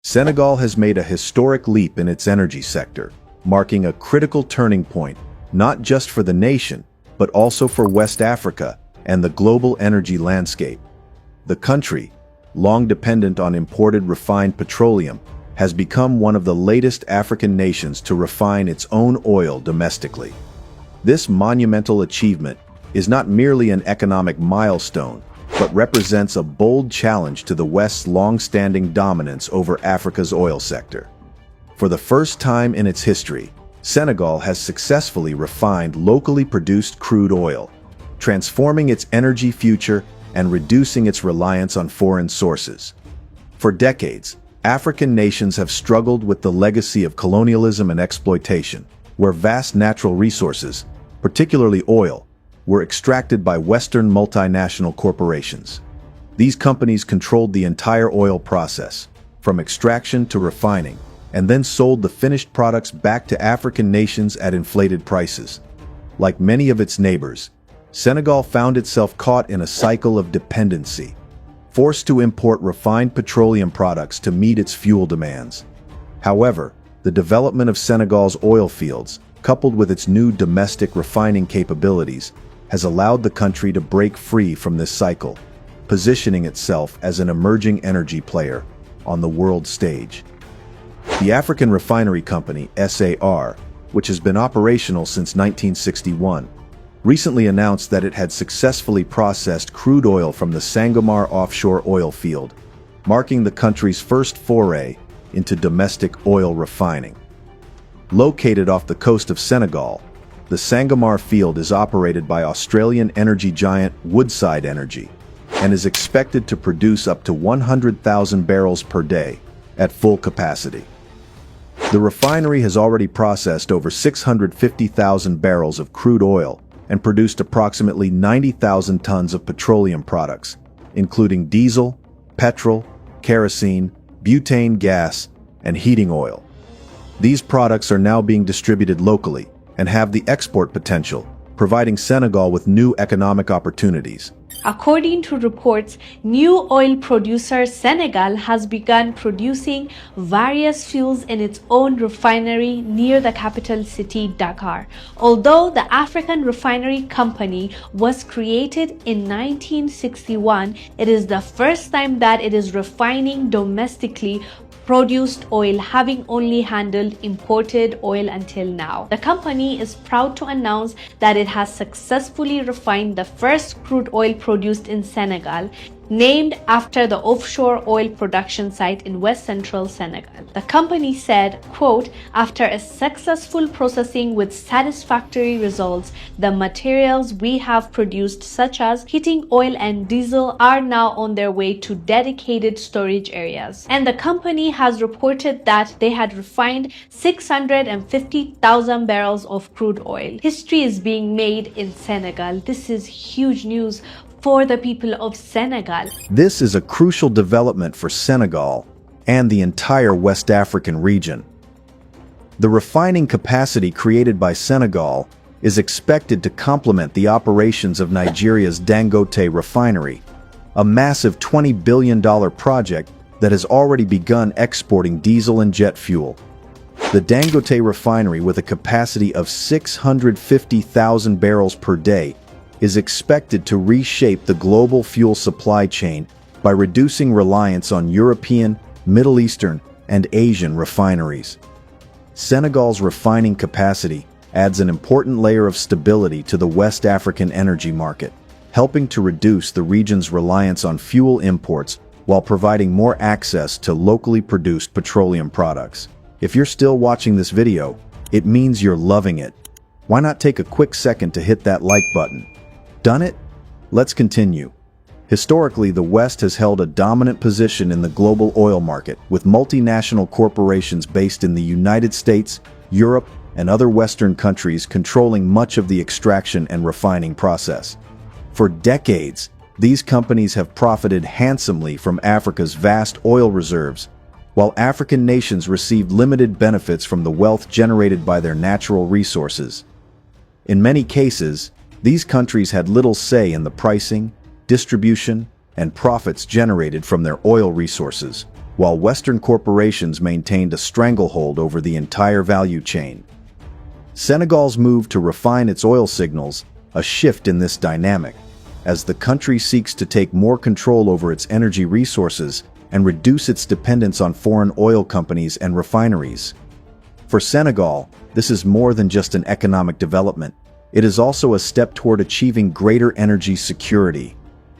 Senegal has made a historic leap in its energy sector, marking a critical turning point, not just for the nation, but also for West Africa and the global energy landscape. The country, long dependent on imported refined petroleum, has become one of the latest African nations to refine its own oil domestically. This monumental achievement is not merely an economic milestone, but represents a bold challenge to the West's long-standing dominance over Africa's oil sector. For the first time in its history, Senegal has successfully refined locally produced crude oil, transforming its energy future and reducing its reliance on foreign sources. For decades, African nations have struggled with the legacy of colonialism and exploitation, where vast natural resources, particularly oil, were extracted by Western multinational corporations. These companies controlled the entire oil process, from extraction to refining, and then sold the finished products back to African nations at inflated prices. Like many of its neighbors, Senegal found itself caught in a cycle of dependency, forced to import refined petroleum products to meet its fuel demands. However, the development of Senegal's oil fields, coupled with its new domestic refining capabilities, has allowed the country to break free from this cycle, positioning itself as an emerging energy player on the world stage. The African Refinery Company, SAR, which has been operational since 1961, recently announced that it had successfully processed crude oil from the Sangomar offshore oil field, marking the country's first foray into domestic oil refining. Located off the coast of Senegal, the Sangomar field is operated by Australian energy giant Woodside Energy and is expected to produce up to 100,000 barrels per day at full capacity. The refinery has already processed over 650,000 barrels of crude oil and produced approximately 90,000 tons of petroleum products, including diesel, petrol, kerosene, butane gas, and heating oil. These products are now being distributed locally and have the export potential, providing Senegal with new economic opportunities. According to reports, new oil producer Senegal has begun producing various fuels in its own refinery near the capital city, Dakar. Although the African Refinery Company was created in 1961, it is the first time that it is refining domestically produced oil, having only handled imported oil until now. The company is proud to announce that it has successfully refined the first crude oil produced in Senegal, named after the offshore oil production site in west central Senegal. The company said, quote, "After a successful processing with satisfactory results, the materials we have produced, such as heating oil and diesel, are now on their way to dedicated storage areas." And the company has reported that they had refined 650,000 barrels of crude oil. History is being made in Senegal. This is huge news for the people of Senegal. This is a crucial development for Senegal and the entire West African region. The refining capacity created by Senegal is expected to complement the operations of Nigeria's Dangote refinery, a massive $20 billion project that has already begun exporting diesel and jet fuel. The Dangote refinery, with a capacity of 650,000 barrels per day, is expected to reshape the global fuel supply chain by reducing reliance on European, Middle Eastern, and Asian refineries. Senegal's refining capacity adds an important layer of stability to the West African energy market, helping to reduce the region's reliance on fuel imports while providing more access to locally produced petroleum products. If you're still watching this video, it means you're loving it. Why not take a quick second to hit that like button? Done it? Let's continue. Historically, the West has held a dominant position in the global oil market, with multinational corporations based in the United States, Europe, and other Western countries controlling much of the extraction and refining process. For decades, these companies have profited handsomely from Africa's vast oil reserves, while African nations received limited benefits from the wealth generated by their natural resources. In many cases, these countries had little say in the pricing, distribution, and profits generated from their oil resources, while Western corporations maintained a stranglehold over the entire value chain. Senegal's move to refine its oil signals a shift in this dynamic, as the country seeks to take more control over its energy resources and reduce its dependence on foreign oil companies and refineries. For Senegal, this is more than just an economic development. It is also a step toward achieving greater energy security.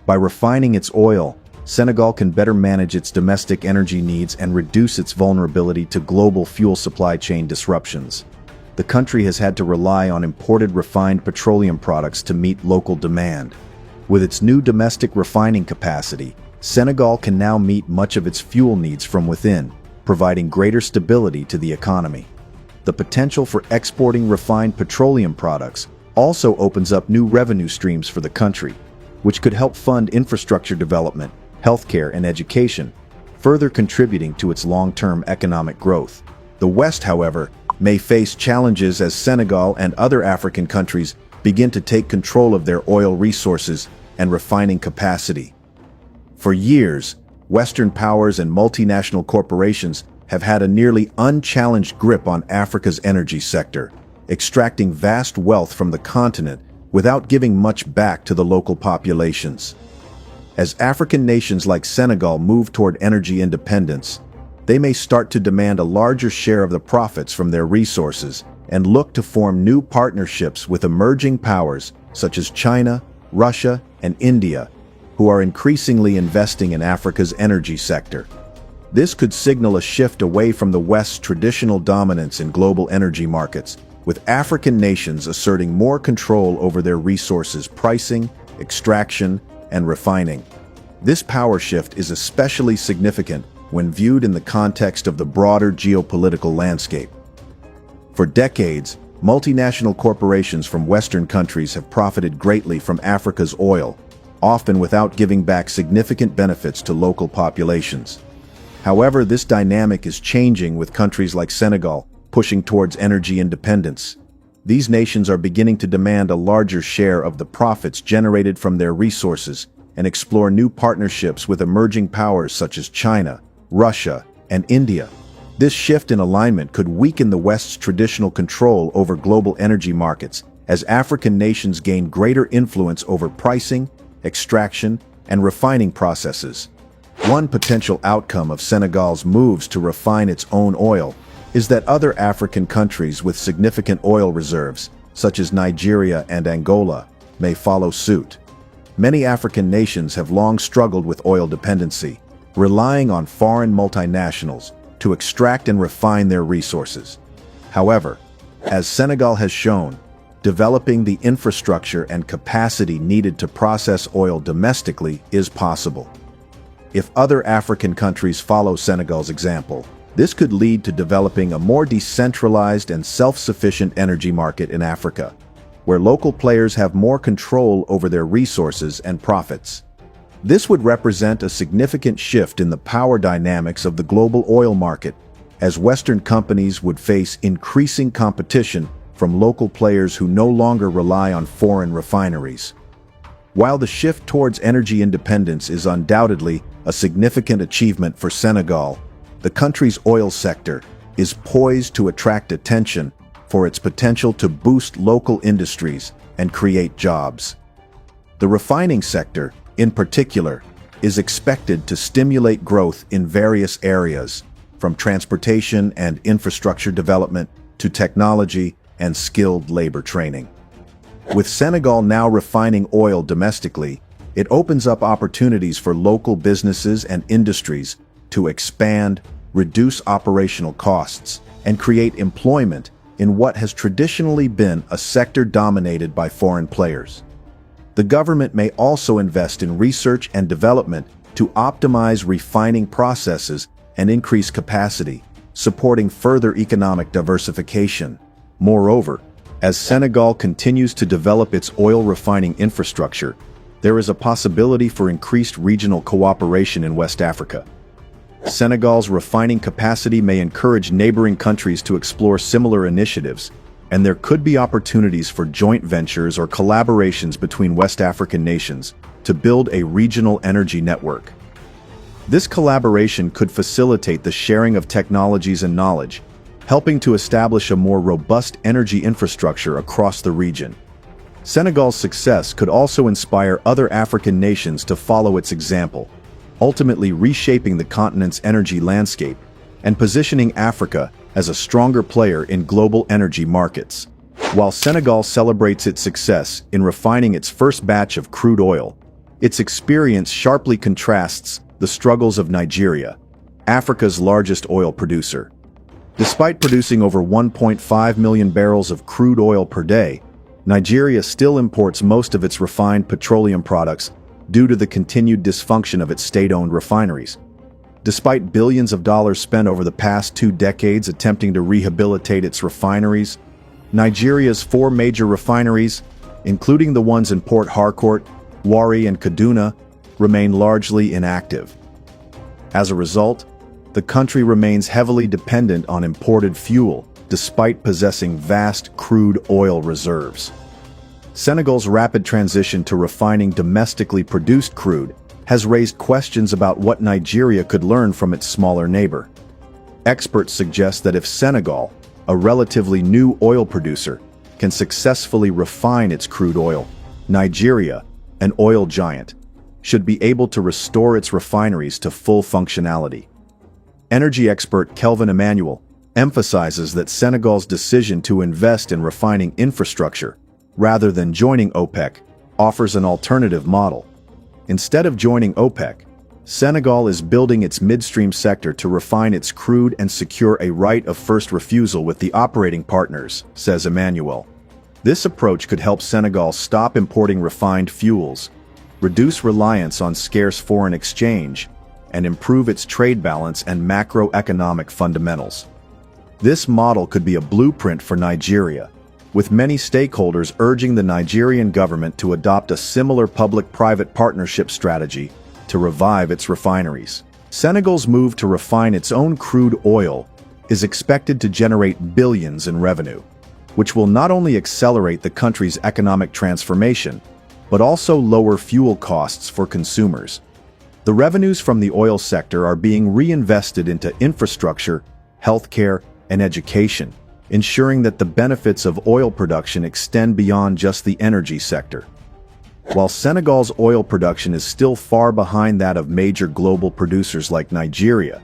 By refining its oil, Senegal can better manage its domestic energy needs and reduce its vulnerability to global fuel supply chain disruptions. The country has had to rely on imported refined petroleum products to meet local demand. With its new domestic refining capacity, Senegal can now meet much of its fuel needs from within, providing greater stability to the economy. The potential for exporting refined petroleum products also opens up new revenue streams for the country, which could help fund infrastructure development, healthcare, and education, further contributing to its long-term economic growth. The West, however, may face challenges as Senegal and other African countries begin to take control of their oil resources and refining capacity. For years, Western powers and multinational corporations have had a nearly unchallenged grip on Africa's energy sector, extracting vast wealth from the continent without giving much back to the local populations. As African nations like Senegal move toward energy independence, they may start to demand a larger share of the profits from their resources and look to form new partnerships with emerging powers such as China, Russia, and India, who are increasingly investing in Africa's energy sector. This could signal a shift away from the West's traditional dominance in global energy markets, with African nations asserting more control over their resources' pricing, extraction, and refining. This power shift is especially significant when viewed in the context of the broader geopolitical landscape. For decades, multinational corporations from Western countries have profited greatly from Africa's oil, often without giving back significant benefits to local populations. However, this dynamic is changing with countries like Senegal pushing towards energy independence. These nations are beginning to demand a larger share of the profits generated from their resources and explore new partnerships with emerging powers such as China, Russia, and India. This shift in alignment could weaken the West's traditional control over global energy markets as African nations gain greater influence over pricing, extraction, and refining processes. One potential outcome of Senegal's moves to refine its own oil is that other African countries with significant oil reserves, such as Nigeria and Angola, may follow suit. Many African nations have long struggled with oil dependency, relying on foreign multinationals to extract and refine their resources. However, as Senegal has shown, developing the infrastructure and capacity needed to process oil domestically is possible. If other African countries follow Senegal's example, this could lead to developing a more decentralized and self-sufficient energy market in Africa, where local players have more control over their resources and profits. This would represent a significant shift in the power dynamics of the global oil market, as Western companies would face increasing competition from local players who no longer rely on foreign refineries. While the shift towards energy independence is undoubtedly a significant achievement for Senegal, the country's oil sector is poised to attract attention for its potential to boost local industries and create jobs. The refining sector, in particular, is expected to stimulate growth in various areas, from transportation and infrastructure development to technology and skilled labor training. With Senegal now refining oil domestically, it opens up opportunities for local businesses and industries to expand, reduce operational costs, and create employment in what has traditionally been a sector dominated by foreign players. The government may also invest in research and development to optimize refining processes and increase capacity, supporting further economic diversification. Moreover, as Senegal continues to develop its oil refining infrastructure, there is a possibility for increased regional cooperation in West Africa. Senegal's refining capacity may encourage neighboring countries to explore similar initiatives, and there could be opportunities for joint ventures or collaborations between West African nations to build a regional energy network. This collaboration could facilitate the sharing of technologies and knowledge, helping to establish a more robust energy infrastructure across the region. Senegal's success could also inspire other African nations to follow its example, ultimately reshaping the continent's energy landscape and positioning Africa as a stronger player in global energy markets. While Senegal celebrates its success in refining its first batch of crude oil, its experience sharply contrasts the struggles of Nigeria, Africa's largest oil producer. Despite producing over 1.5 million barrels of crude oil per day, Nigeria still imports most of its refined petroleum products due to the continued dysfunction of its state-owned refineries. Despite billions of dollars spent over the past 2 decades attempting to rehabilitate its refineries, Nigeria's 4 major refineries, including the ones in Port Harcourt, Warri, and Kaduna, remain largely inactive. As a result, the country remains heavily dependent on imported fuel, despite possessing vast crude oil reserves. Senegal's rapid transition to refining domestically produced crude has raised questions about what Nigeria could learn from its smaller neighbor. Experts suggest that if Senegal, a relatively new oil producer, can successfully refine its crude oil, Nigeria, an oil giant, should be able to restore its refineries to full functionality. Energy expert Kelvin Emmanuel emphasizes that Senegal's decision to invest in refining infrastructure, rather than joining OPEC, offers an alternative model. Instead of joining OPEC, Senegal is building its midstream sector to refine its crude and secure a right of first refusal with the operating partners, says Emmanuel. This approach could help Senegal stop importing refined fuels, reduce reliance on scarce foreign exchange, and improve its trade balance and macroeconomic fundamentals. This model could be a blueprint for Nigeria, with many stakeholders urging the Nigerian government to adopt a similar public-private partnership strategy to revive its refineries. Senegal's move to refine its own crude oil is expected to generate billions in revenue, which will not only accelerate the country's economic transformation, but also lower fuel costs for consumers. The revenues from the oil sector are being reinvested into infrastructure, healthcare, and education, ensuring that the benefits of oil production extend beyond just the energy sector. While Senegal's oil production is still far behind that of major global producers like Nigeria,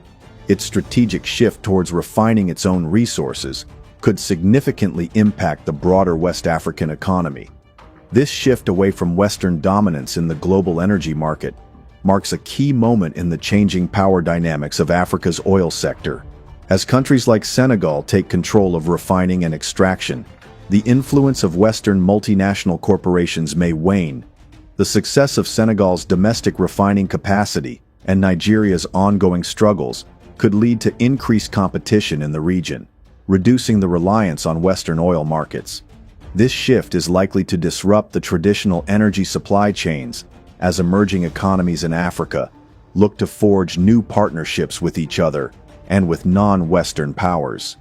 its strategic shift towards refining its own resources could significantly impact the broader West African economy. This shift away from Western dominance in the global energy market marks a key moment in the changing power dynamics of Africa's oil sector. As countries like Senegal take control of refining and extraction, the influence of Western multinational corporations may wane. The success of Senegal's domestic refining capacity and Nigeria's ongoing struggles could lead to increased competition in the region, reducing the reliance on Western oil markets. This shift is likely to disrupt the traditional energy supply chains as emerging economies in Africa look to forge new partnerships with each other and with non-Western powers.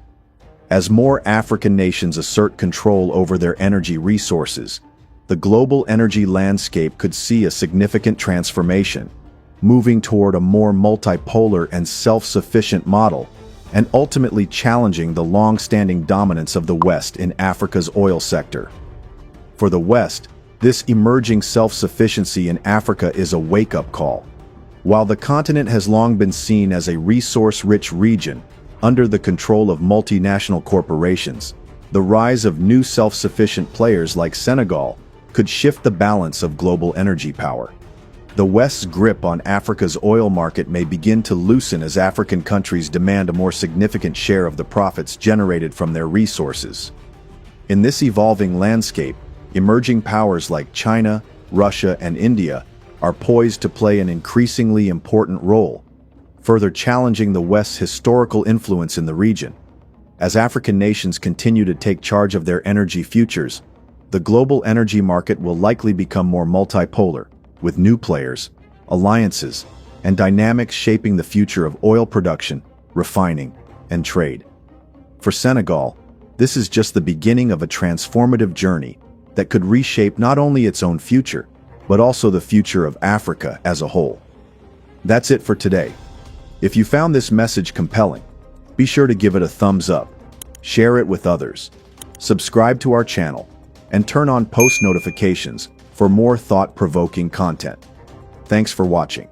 As more African nations assert control over their energy resources, the global energy landscape could see a significant transformation, moving toward a more multipolar and self-sufficient model, and ultimately challenging the long-standing dominance of the West in Africa's oil sector. For the West, this emerging self-sufficiency in Africa is a wake-up call. While the continent has long been seen as a resource-rich region under the control of multinational corporations, the rise of new self-sufficient players like Senegal could shift the balance of global energy power. The West's grip on Africa's oil market may begin to loosen as African countries demand a more significant share of the profits generated from their resources. In this evolving landscape, emerging powers like China, Russia, and India are poised to play an increasingly important role, further challenging the West's historical influence in the region. As African nations continue to take charge of their energy futures, the global energy market will likely become more multipolar, with new players, alliances, and dynamics shaping the future of oil production, refining, and trade. For Senegal, this is just the beginning of a transformative journey that could reshape not only its own future, but also the future of Africa as a whole. That's it for today. If you found this message compelling, be sure to give it a thumbs up, share it with others, subscribe to our channel, and turn on post notifications for more thought-provoking content. Thanks for watching.